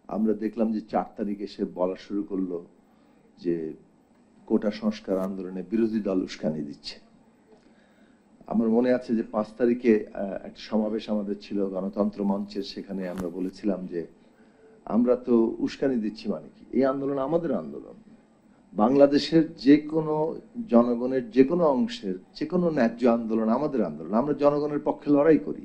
আমরা দেখলাম যে 4 তারিখে সে বলা শুরু করলো যে কোটা সংস্কার আন্দোলনে বিরোধী দল উস্কানি দিচ্ছে। আমার মনে আছে যে 5 তারিখে একটা সমাবেশ আমাদের ছিল গণতন্ত্র মঞ্চের, সেখানে আমরা বলেছিলাম যে আমরা তো উস্কানি দিচ্ছি মানে কি, এই আন্দোলন আমাদের আন্দোলন, বাংলাদেশের যে কোনো জনগণের যে কোনো অংশের যে কোনো ন্যায্য আন্দোলন আমাদের আন্দোলন, আমরা জনগণের পক্ষে লড়াই করি,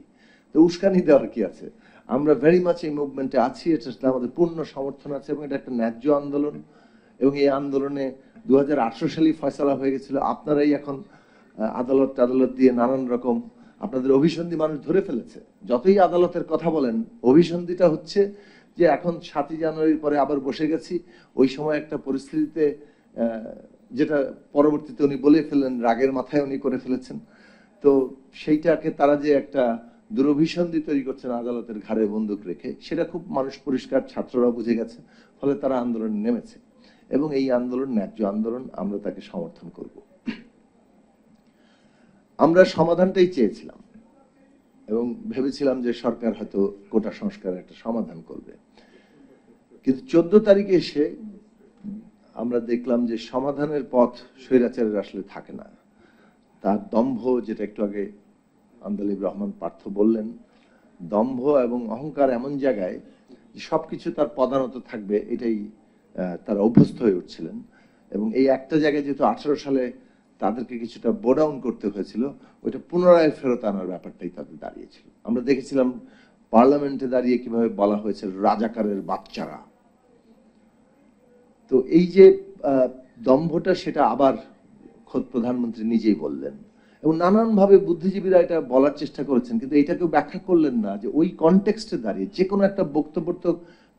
তো উস্কানি দেওয়ার কি আছে? আমরা ভেরি মাচ এই মুভমেন্টে আছি, এটা আমাদের পূর্ণ সমর্থন আছে এবং এটা একটা ন্যায্য আন্দোলন। এবং এই আন্দোলনে 2018 সালেই ফয়সালা হয়ে গেছিল। আপনারাই এখন আদালত দিয়ে নানান রকম আপনাদের অভিসন্ধি মানুষ ধরে ফেলেছে। যতই আদালতের কথা বলেন, অভিসন্ধিটা হচ্ছে যে এখন 7ই জানুয়ারির পরে আবার বসে গেছি, ওই সময় একটা পরিস্থিতিতে যেটা পরবর্তীতে উনি বলে ফেললেন, রাগের মাথায় উনি করে ফেলেছেন। তো সেইটাকে তারা যে একটা দুরভিসন্ধি তৈরি করছেন আদালতের ঘাড়ে বন্দুক রেখে, সেটা খুব মানুষ পরিষ্কার, ছাত্ররা বুঝে গেছে, ফলে তারা আন্দোলনে নেমেছে এবং এই আন্দোলন ন্যায্য আন্দোলন, আমরা তাকে সমর্থন করব। আমরা সমাধানটাই চেয়েছিলাম এবং ভেবেছিলাম যে সরকার হয়তো কোটা সংস্কারের একটা সমাধান করবে, কিন্তু 14 তারিখে এসে আমরা দেখলাম যে সমাধানের পথ স্বৈরাচারের আসলে থাকে না। তার দম্ভ, যেটা একটু আগে আন্দোলিব রহমান পার্থ বললেন, দম্ভ এবং অহংকার এমন জায়গায় যে সবকিছু তার প্রধানত থাকবে, এটাই তারা অভ্যস্ত হয়ে উঠছিলেন। এবং এই একটা জায়গায় যেহেতু 18 সালে তাদেরকে কিছুটা বোডাউন করতে হয়েছিল, ওইটা পুনরায় ফেরত আনার ব্যাপারটাই তাদের দাঁড়িয়েছিল। আমরা দেখেছিলাম পার্লামেন্টে দাঁড়িয়ে কিভাবে বলা হয়েছে রাজাকারের বাচ্চারা। তো এই যে দম্ভটা, সেটা আবার খোদ প্রধানমন্ত্রী নিজেই বললেন এবং নানানভাবে বুদ্ধিজীবীরা এটা বলার চেষ্টা করেছেন, কিন্তু এটাকেও ব্যাখ্যা করলেন না যে ওই কনটেক্সটে দাঁড়িয়ে যে কোনো একটা বক্তব্য তো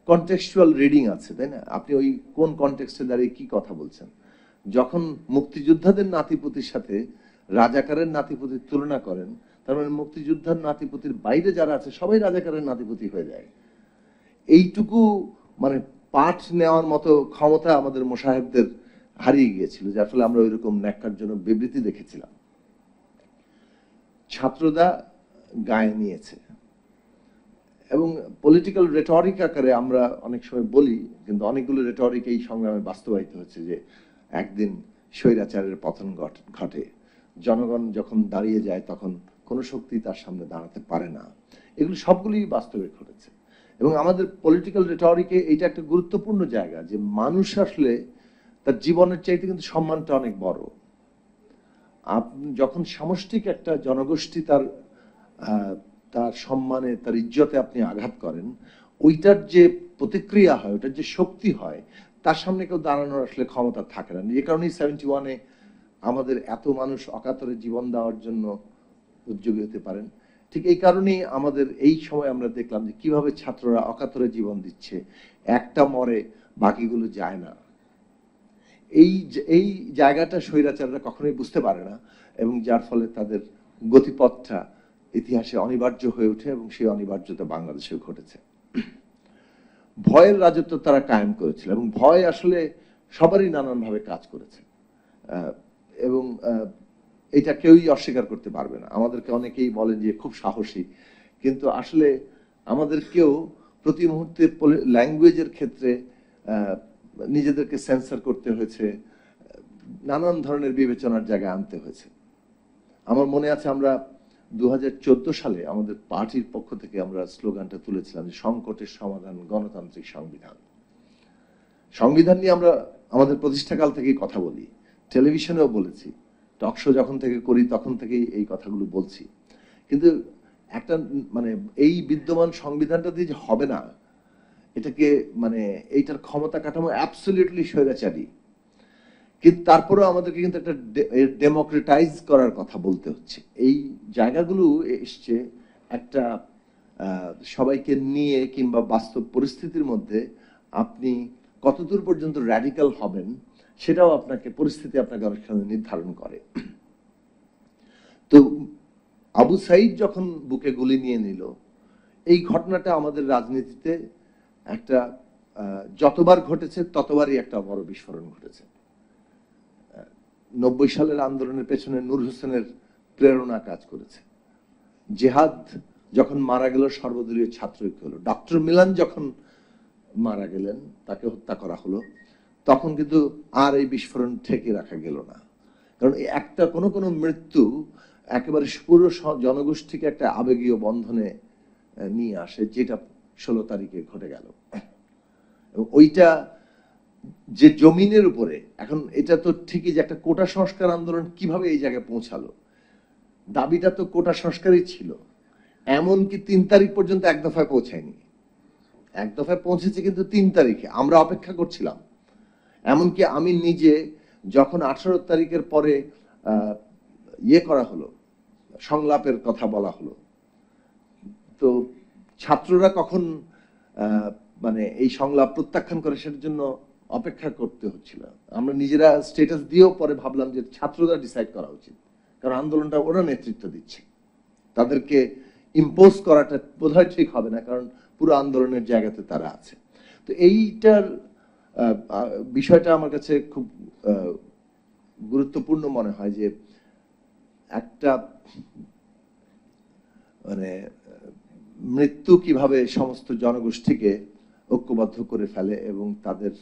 কনটেক্সচুয়াল রিডিং আছে, তাই না? আপনি ওই কোন কনটেক্সটে দাঁড়িয়ে কি কথা বলছেন? যখন মুক্তিযোদ্ধাদের নাতিপুতির সাথে রাজাকারের নাতিপুতির তুলনা করেন, তার মানে মুক্তিযোদ্ধার নাতিপুতির বাইরে যারা আছে সবাই রাজাকারের নাতিপুতি হয়ে যায়। এইটুকু মানে পাঠ নেওয়ার মতো ক্ষমতা আমাদের মোসাহেবদের হারিয়ে গিয়েছিল, যার ফলে আমরা ওইরকম ন্যাক্কারজনক বিবৃতি দেখেছিলাম। ছাত্ররা গায়ে নিয়েছে এবং পলিটিক্যাল রেটরিক আকারে আমরা অনেক সময় বলি, কিন্তু অনেকগুলো রেটরিক এই সংগ্রামে বাস্তবায়িত হচ্ছে যে একদিন স্বৈরাচারের পতন ঘটে, জনগণ যখন দাঁড়িয়ে যায় তখন কোনো শক্তি তার সামনে দাঁড়াতে পারে না। এগুলো সবগুলি বাস্তবে ঘটেছে এবং আমাদের পলিটিক্যাল রেটরিকে এইটা একটা গুরুত্বপূর্ণ জায়গা যে মানুষ আসলে তার জীবনের চাইতে কিন্তু সম্মানটা অনেক বড়। আপনি যখন সামষ্টিক একটা জনগোষ্ঠী তার সম্মানে, তার ইজ্জতে আপনি আঘাত করেন, ওইটার যে প্রতিক্রিয়া হয়, ওটার যে শক্তি হয়, তার সামনে কেউ দাঁড়ানোর আসলে ক্ষমতা থাকে না। যে কারণেই 71-এ আমাদের এত মানুষ অকাতরে জীবন দেওয়ার জন্য উদ্যোগী হতে পারেন। ঠিক এই কারণেই আমাদের এই সময় আমরা দেখলাম যে কিভাবে ছাত্ররা অকাতরে জীবন দিচ্ছে, একটা মরে বাকিগুলো যায় না। এই জায়গাটা স্বৈরাচাররা কখনোই বুঝতে পারে না এবং যার ফলে তাদের গতিপথটা ইতিহাসে অনিবার্য হয়ে ওঠে এবং সেই অনিবার্যতা বাংলাদেশেও ঘটেছে। ভয়ের রাজত্ব তারা কায়েম করেছিল এবং ভয় আসলে সবারই নানানভাবে কাজ করেছে এবং এটা কেউই অস্বীকার করতে পারবে না। আমাদেরকে অনেকেই বলেন যে খুব সাহসী, কিন্তু আসলে আমাদেরকেও প্রতি মুহূর্তে ল্যাঙ্গুয়েজের ক্ষেত্রে নিজেদেরকে সেন্সর করতে হয়েছে, নানান ধরনের বিবেচনার জায়গায় আনতে হয়েছে। আমার মনে আছে আমরা 2014 সালে আমাদের পার্টির পক্ষ থেকে আমরা স্লোগানটা তুলেছিলাম যে সংকটের সমাধান গণতান্ত্রিক সংবিধান। সংবিধান নিয়ে আমরা আমাদের প্রতিষ্ঠাকাল থেকেই কথা বলি, টেলিভিশনেও বলেছি, টক শো যখন থেকে করি তখন থেকেই এই কথাগুলো বলছি। কিন্তু একটা মানে এই বিদ্যমান সংবিধানটা দিয়ে যে হবে না, এটাকে মানে এইটার ক্ষমতা কাঠামো অ্যাবসলিউটলি স্বৈরাচারী, কিন্তু তারপরেও আমাদেরকে কিন্তু একটা ডেমোক্রেটাইজ করার কথা বলতে হচ্ছে। এই জায়গাগুলো এসছে একটা সবাইকে নিয়ে কিংবা বাস্তব পরিস্থিতির মধ্যে আপনি কতদূর পর্যন্ত র্যাডিক্যাল হবেন সেটাও আপনাকে পরিস্থিতি আপনাকে অনেক সময় নির্ধারণ করে। তো আবু সাইদ যখন বুকে গুলি নিয়ে নিল, এই ঘটনাটা আমাদের রাজনীতিতে একটা যতবার ঘটেছে ততবারই একটা বড় বিস্ফোরণ ঘটেছে। 90 সালের আন্দোলনের পেছনে নূর হোসেনের প্রেরণা কাজ করেছে। জেহাদ যখন মারা গেল সর্বদলীয় ছাত্র ঐক্য হলো। ডক্টর মিলান যখন মারা গেলেন, তাকে হত্যা করা হলো, তখন কিন্তু আর এই বিস্ফোরণ ঠেকে রাখা গেল না। কারণ এই একটা কোনো কোনো মৃত্যু একেবারে পুরো জনগোষ্ঠীকে একটা আবেগীয় বন্ধনে নিয়ে আসে, যেটা 16 তারিখে ঘটে গেল। এবং ওইটা যে জমিনের উপরে, এখন এটা তো ঠিকই যে একটা কোটা সংস্কার আন্দোলন কিভাবে এই জায়গায় পৌঁছালো, দাবিটা তো কোটা সংস্কারই ছিল, এমনকি 3 তারিখ পর্যন্ত এক দফায় পৌঁছায়নি। এক দফায় পৌঁছেছে কিন্তু 3 তারিখে, আমরা অপেক্ষা করছিলাম। এমনকি আমি নিজে যখন 18 তারিখের পরে ইয়ে করা হলো, সংলাপের কথা বলা হলো, তো ছাত্ররা কখন মানে এই সংলাপ প্রত্যাখ্যান করে সেটার জন্য অপেক্ষা করতে হচ্ছিল। আমরা নিজেরা স্ট্যাটাস দিয়েও পরে ভাবলাম যে ছাত্ররা ডিসাইড করা উচিত, কারণ আন্দোলনটা ওরা নেতৃত্ব দিচ্ছে, তাদেরকে ইম্পোজ করাটা বোধহয় ঠিক হবে না, কারণ পুরো আন্দোলনের জায়গাতে তারা আছে। তো এইটার বিষয়টা আমার কাছে খুব গুরুত্বপূর্ণ মনে হয় যে একটা মানে মৃত্যু কিভাবে সমস্ত জনগোষ্ঠীকে ঐক্যবদ্ধ করে ফেলে এবং তাদের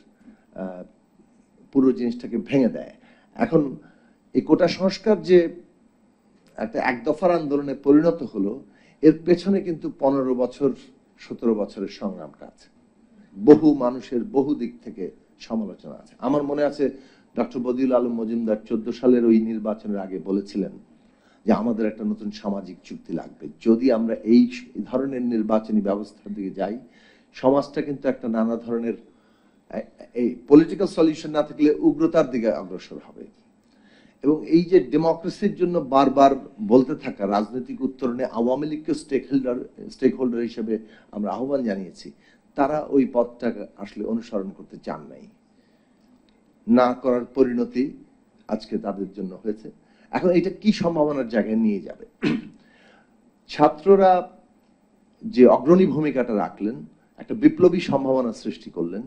পুরো জিনিসটাকে ভেঙে দেয়। এখন এই কোটা সংস্কার যে একটা এক দফার আন্দোলনে পরিণত হলো, এর পেছনে কিন্তু 15 বছর 17 বছরের সংগ্রামটা আছে, বহু মানুষের বহু দিক থেকে সমালোচনা আছে। আমার মনে আছে ডক্টর বদিউল আলম মজুমদার 14 সালের ওই নির্বাচনের আগে বলেছিলেন যে আমাদের একটা নতুন সামাজিক চুক্তি লাগবে, যদি আমরা এই ধরনের নির্বাচনী ব্যবস্থার দিকে যাই, সমাজটা কিন্তু একটা নানা ধরনের এই পলিটিক্যাল সলিউশন না থাকলে উগ্রতার দিকে অগ্রসর হবে। এবং এই যে ডেমোক্রেসির জন্য বারবার বলতে থাকা রাজনৈতিক উত্তরণে আওয়ামী লীগকে স্টেক হোল্ডার হিসেবে আমরা আহ্বান জানিয়েছি, তারা ওই পথটা আসলে অনুসরণ করতে চান নাই, না করার পরিণতি আজকে তাদের জন্য হয়েছে। এখন এটা কি সম্ভাবনার জায়গায় নিয়ে যাবে? ছাত্ররা যে অগ্রণী ভূমিকাটা রাখলেন, একটা বিপ্লবী সম্ভাবনা সৃষ্টি করলেন,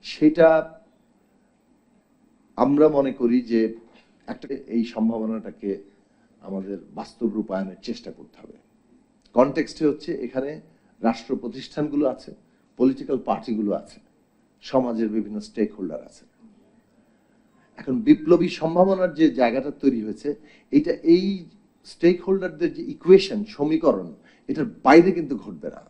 সেটা আমরা মনে করি যে একটা এই সম্ভাবনাটাকে আমাদের বাস্তব রূপায়নের চেষ্টা করতে হবে। কনটেক্সটে হচ্ছে এখানে রাষ্ট্র প্রতিষ্ঠানগুলো আছে, পলিটিক্যাল পার্টিগুলো আছে, সমাজের বিভিন্ন স্টেক হোল্ডার আছে। এখন বিপ্লবী সম্ভাবনার যে জায়গাটা তৈরি হয়েছে, এটা এই স্টেক হোল্ডারদের যে ইকুয়েশন, সমীকরণ, এটার বাইরে কিন্তু ঘটবে না।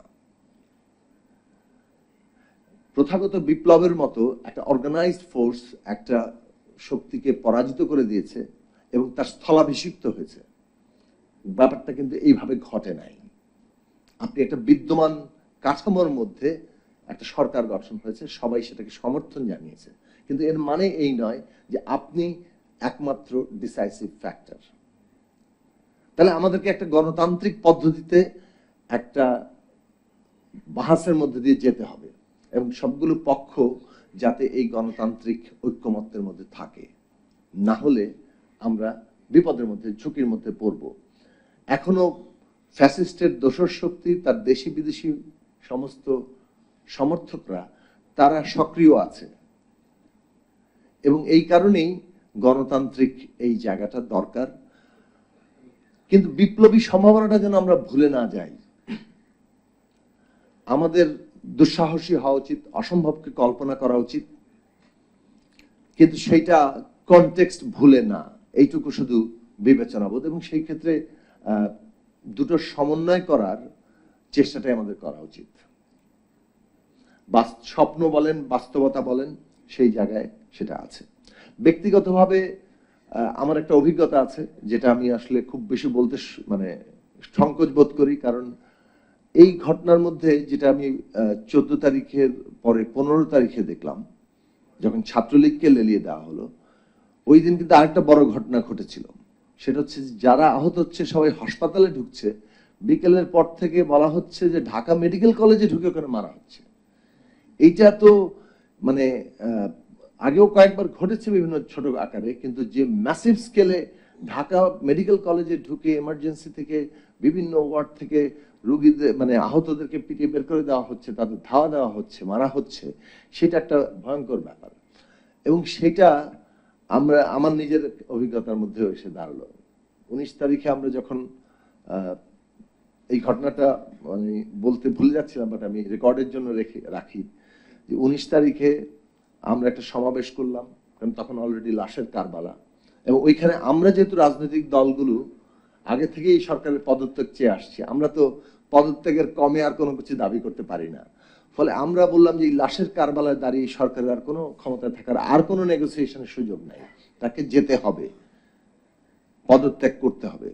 প্রথাগত বিপ্লবের মতো একটা অর্গানাইজড ফোর্স একটা শক্তিকে পরাজিত করে দিয়েছে এবং তার স্থলাভিষিক্ত হয়েছে, ব্যাপারটা কিন্তু এইভাবে ঘটে নাই। আপনি একটা বিদ্যমান কাঠামোর মধ্যে একটা সরকার গঠন হয়েছে, সবাই সেটাকে সমর্থন জানিয়েছে, কিন্তু এর মানে এই নয় যে আপনি একমাত্র ডিসাইসিভ ফ্যাক্টর। তাহলে আমাদেরকে একটা গণতান্ত্রিক পদ্ধতিতে একটা বাহাসের মধ্যে দিয়ে যেতে হবে এবং সবগুলো পক্ষ যাতে এই গণতান্ত্রিক ঐক্যমত্যের মধ্যে থাকে, না হলে আমরা বিপদের মধ্যে, ঝুঁকির মধ্যে পড়ব। এখনো ফ্যাসিস্টের দোসর শক্তি, তার দেশি বিদেশি সমস্ত সমর্থকরা, তারা সক্রিয় আছে এবং এই কারণেই গণতান্ত্রিক এই জায়গাটা দরকার। কিন্তু বিপ্লবী সম্ভাবনাটা যেন আমরা ভুলে না যাই। আমাদের দুঃসাহসী হওয়া উচিত, অসম্ভবকে কল্পনা করা উচিত, কিন্তু সেইটা কনটেক্সট ভুলে না, এইটুকু শুধু বিবেচনাবোধ। এবং সেই ক্ষেত্রে দুটো সমন্বয় করার চেষ্টাটাই আমাদের করা উচিত। স্বপ্ন বলেন, বাস্তবতা বলেন, সেই জায়গায় সেটা আছে। ব্যক্তিগতভাবে আমার একটা অভিজ্ঞতা আছে, যেটা আমি আসলে খুব বেশি বলতে মানে সংকোচ বোধ করি, কারণ এই ঘটনার মধ্যে যেটা আমি 14 তারিখের পরে 15 তারিখে দেখলাম, যখন ছাত্রলীগকে লেলিয়ে দেওয়া হলো, ওই দিন কিন্তু আরেকটা বড় ঘটনা ঘটেছিল। সেটা হচ্ছে যারা আহত হচ্ছে সবাই হাসপাতালে ঢুকছে, বিকেলের পর থেকে বলা হচ্ছে যে ঢাকা মেডিকেল কলেজে ঢুকে ওখানে মারা হচ্ছে। এইটা তো মানে আগেও কয়েকবার ঘটেছে বিভিন্ন ছোট আকারে, কিন্তু যে ম্যাসিভ স্কেলে ঢাকা মেডিকেল কলেজে ঢুকে এমার্জেন্সি থেকে বিভিন্ন ওয়ার্ড থেকে রোগীদের মানে আহতদেরকে পিটিয়ে বের করে দেওয়া হচ্ছে, তাদের ধাওয়া দেওয়া হচ্ছে, মারা হচ্ছে, সেটা একটা ভয়ঙ্কর ব্যাপার। এবং সেটা আমার নিজের অভিজ্ঞতার মধ্যে এসে দাঁড়ালো। 19 তারিখে আমরা যখন এই ঘটনাটা আমি বলতে ভুলে যাচ্ছিলাম, বাট আমি রেকর্ডের জন্য রাখি যে 19 তারিখে আমরা একটা সমাবেশ করলাম, কারণ তখন অলরেডি লাশের কারবালা, এবং ওইখানে আমরা যেহেতু রাজনৈতিক দলগুলো আগে থেকে এই সরকারের পদত্যাগ চেয়ে আসছি, আমরা তো পদত্যাগের কমে আর কোনো কিছু দাবি করতে পারি না। ফলে আমরা বললাম যে এই লাশের কারবালায় দাঁড়িয়ে সরকারের আর কোনো ক্ষমতায় থাকার আর কোনো নেগোসিয়েশনের সুযোগ নাই, তাকে যেতে হবে, পদত্যাগ করতে হবে।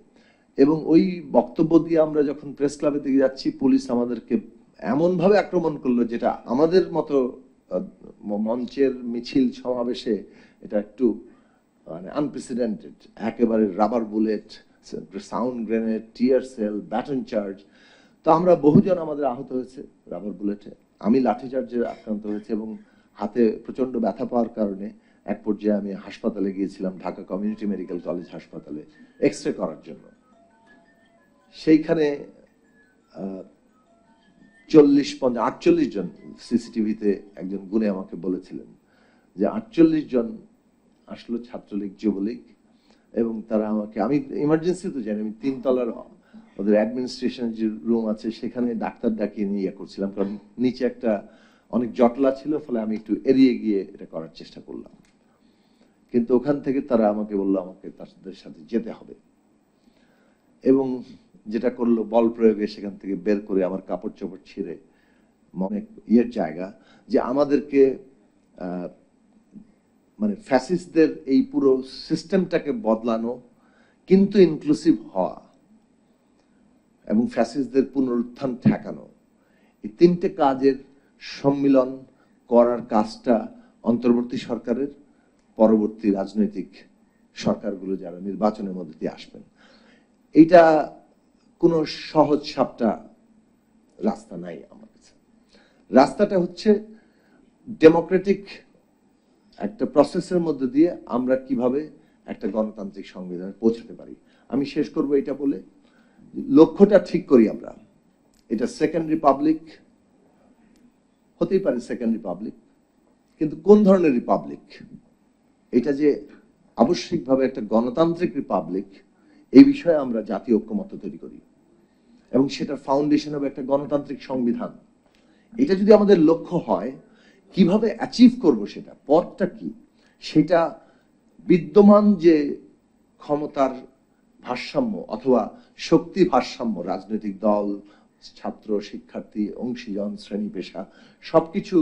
এবং ওই বক্তব্য দিয়ে আমরা যখন প্রেস ক্লাবের দিকে যাচ্ছি, পুলিশ আমাদেরকে এমন ভাবে আক্রমণ করলো যেটা আমাদের মতো মঞ্চের মিছিল সমাবেশে এটা একটু মানে আনপ্রেসিডেন্টেড। একেবারে rubber bullet, sound grenade, tear shell, baton charge. তো আমরা বহুজন আমাদের আহত হয়েছে রাবার বুলেটে, আমি লাঠি চার্জে আক্রান্ত হয়েছে এবং হাতে প্রচন্ড ব্যথা পাওয়ার কারণে এক পর্যায়ে আমি হাসপাতালে গিয়েছিলাম, ঢাকা কমিউনিটি মেডিকেল কলেজ হাসপাতালে এক্সরে করার জন্য। সেইখানে 48 জন, সিসিটিভিতে একজন গুণে আমাকে বলেছিলেন যে 48 জন আসলো ছাত্রলীগ যুবলীগ, এবং তারা আমাকে, আমি ইমার্জেন্সি তো জানি, আমি 3 তলার ওদের অ্যাডমিনিস্ট্রেশনের যে রুম আছে সেখানে ডাক্তার ডাকিয়ে নিয়ে ইয়ে করছিলাম, কারণ নিচে একটা অনেক জটলা ছিল, ফলে আমি একটু এড়িয়ে গিয়ে এটা করার চেষ্টা করলাম। কিন্তু ওখান থেকে তারা আমাকে বললো আমাকে তাদের সাথে যেতে হবে, এবং যেটা করলো বল প্রয়োগে সেখান থেকে বের করে আমার কাপড় চোপড় ছিঁড়ে, অনেক ইয়ের জায়গা যে আমাদেরকে মানে ফ্যাসিস্টদের এই পুরো সিস্টেমটাকে বদলানো, কিন্তু ইনক্লুসিভ হওয়া এবং ফ্যাসিস্টদের পুনরুত্থান ঠেকানো, এই 3টে কাজের সম্মিলন করার কাজটা অন্তর্বর্তী সরকারের, পরবর্তী রাজনৈতিক সরকারগুলো যারা নির্বাচনের মধ্যে দিয়ে আসবেন, এইটা কোনো সহজ সাপটা রাস্তা নাই আমার কাছে। রাস্তাটা হচ্ছে ডেমোক্রেটিক একটা প্রসেসের মধ্যে দিয়ে আমরা কিভাবে একটা গণতান্ত্রিক সংবিধানে পৌঁছাতে পারি। আমি শেষ করব এটা বলে, লক্ষ্যটা ঠিক করি আমরা, এটা সেকেন্ড রিপাবলিক হতেই পারে, সেকেন্ড রিপাবলিক, কিন্তু কোন ধরনের রিপাবলিক, এটা যে আবশ্যিকভাবে একটা গণতান্ত্রিক রিপাবলিক, এই বিষয়ে আমরা জাতীয় ঐক্যমত্য তৈরি করি, এবং সেটার ফাউন্ডেশন হবে একটা গণতান্ত্রিক সংবিধান। এটা যদি আমাদের লক্ষ্য হয়, কিভাবে অ্যাচিভ করব, সেটা পথটা কি, সেটা বিদ্যমান যে ক্ষমতার ভারসাম্য অথবা শক্তি ভারসাম্য, রাজনৈতিক দল, ছাত্র, শিক্ষার্থী, অংশীজন, শ্রেণী পেশা, সবকিছু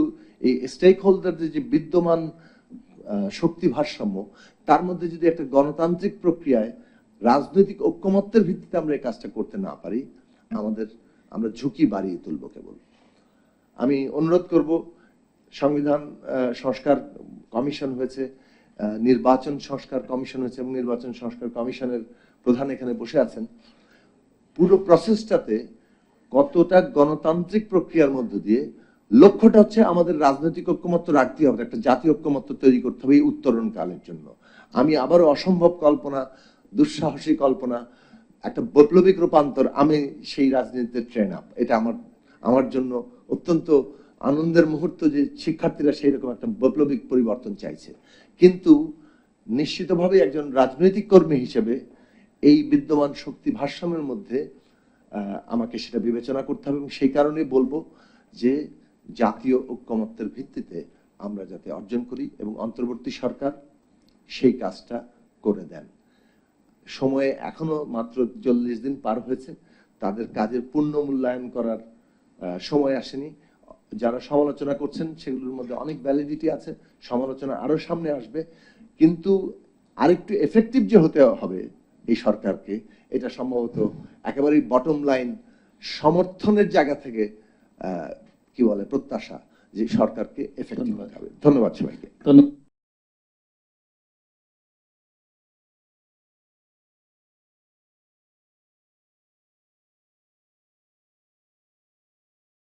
এই স্টেক হোল্ডারদের যে বিদ্যমান শক্তি ভারসাম্য, তার মধ্যে যদি একটা গণতান্ত্রিক প্রক্রিয়ায় রাজনৈতিক ঐক্যমত্যের ভিত্তিতে আমরা এই কাজটা করতে না পারি, আমরা ঝুঁকি বাড়িয়ে তুলব কেবল। আমি অনুরোধ করব, সংবিধান সংস্কার কমিশন হয়েছে, নির্বাচন সংস্কার কমিশন হয়েছে, এবং নির্বাচন সংস্কার কমিশনের প্রধান এখানে বসে আছেন। পুরো প্রসেসটাতে কতটা গণতান্ত্রিক প্রক্রিয়ার মধ্য দিয়ে, লক্ষ্যটা হচ্ছে আমাদের রাজনৈতিক ঐক্যমত্য রাখতে হবে, একটা জাতীয় ঐক্যমত্য তৈরি করতে হবে এই উত্তরণ কালের জন্য। আমি আবারও অসম্ভব কল্পনা, দুঃসাহসী কল্পনা, একটা বৈপ্লবিক রূপান্তর, আমি সেই রাজনীতিতে ট্রেন আপ, এটা আমার জন্য অত্যন্ত আনন্দের মুহূর্ত যে শিক্ষার্থীরা সেই রকম একটা বৈপ্লবিক পরিবর্তন চাইছে। কিন্তু নিশ্চিতভাবে একজন রাজনৈতিক কর্মী হিসেবে এই বিদ্যমান শক্তি ভারসাম্যের মধ্যে আমাকে সেটা বিবেচনা করতে হবে, এবং সেই কারণে বলবো যে জাতীয় ঐক্যমত্যের ভিত্তিতে আমরা যাতে অর্জন করি, এবং অন্তর্বর্তী সরকার সেই কাজটা করে দেন। সময়ে এখনো মাত্র 40 দিন পার হয়েছে, তাদের কাজের পূর্ণ মূল্যায়ন করার সময় আসেনি। যারা সমালোচনা করছেন সেগুলোর মধ্যে অনেক ভ্যালিডিটি আছে, সমালোচনা আরো সামনে আসবে, কিন্তু আরেকটু এফেক্টিভ যে হতে হবে এই সরকারকে, এটা সম্ভবত একেবারেই বটম লাইন সমর্থনের জায়গা থেকে কি বলে প্রত্যাশা যে সরকারকে এফেক্টিভ হতে হবে। ধন্যবাদ সবাইকে।